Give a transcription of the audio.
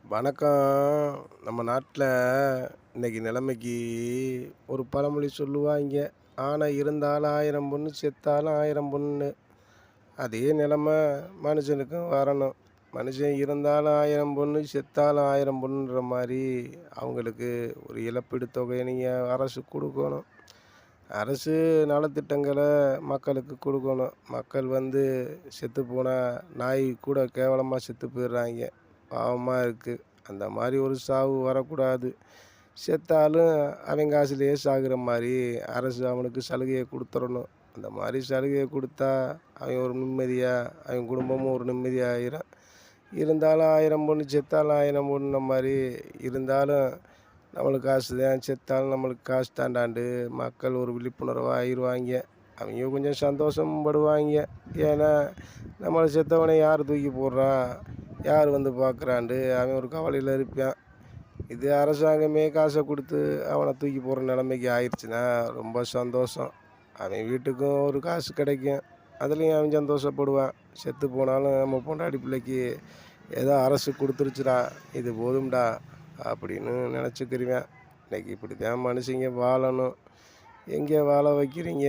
வணக்கம். நம்ம நாட்டில இன்னைக்கு நிலைமைக்கு ஒரு பழமொழி சொல்லுவாய்ங்க. "ஆனை இருந்தாலும் 1000 பொண்ணு, செத்தாலும் 1000 பொண்ணுன்னு." அதே நிலைமை மனுஷனுக்கும் வரணும். மனுஷன் இருந்தாலும் 1000 பொண்ணு, செத்தாலும் 1000 பொண்ணுன்ற மாரி அவங்களுக்கு ஒரு இழப்பீடு தொகையை அரசு குடுக்கணும். அரசு நலத்திட்டங்கள மக்களுக்கு குடுக்கணும். மக்கள் செத்துப்போனா நாய் கூட கேவலமா செத்து போயிடுறாய்ங்க. பாவமா இருக்கு. அந்த மாரி ஒரு சாவு வரக்கூடாது. செத்தாலும் அவன் காசுலயே சாகுற மாரி அரசு அவனுக்கு சலுகைய குடுத்துறணும். அந்த மாரி சலுகைய குடுத்தா, அவன் ஒரு நிம்மதியா அவன் குடும்பமும் ஒரு நிம்மதியாயிரும். இருந்தாலும் 1000 பொண்ணு, செத்தாலும் 1000 பொண்ணுன்ன மாரி இருந்தாலும் நம்மளுக்கு காசு தான், செத்தாலும் நம்மளுக்கு காசு தாண்டான்ட்டு மக்கள் ஒரு விழிப்புணர்வா ஆயிருவாய்ங்க. அவிங்க கொஞ்சம் சந்தோஷமும் படுவாய்ங்க. ஏன்னா, நம்மள செத்தவன யார் தூக்கி போடுறா? யார் வந்து பார்க்குறான்ட்டு அவன் ஒரு கவலையில இருப்பான். இது அரசாங்கமே காச குடுத்து அவன தூக்கி போடுற நிலைமைக்கு ஆயிருச்சுன்னா, ரொம்ப சந்தோஷம். அவன் வீட்டுக்கும் ஒரு காசு கிடைக்கும். அதுலயும் அவன் சந்தோஷப்படுவான். செத்து போனாலும் நம்ம பொண்டாட்டி பிள்ளைக்கு ஏதோ அரசு குடுத்துருச்சுடா, இது போதும்டா அப்படின்னு நெனச்சுக்கிருவேன். இன்னைக்கு இப்படித்தான் மனுஷங்க வாழணும். எங்கே வாழ வைக்கிறீங்க?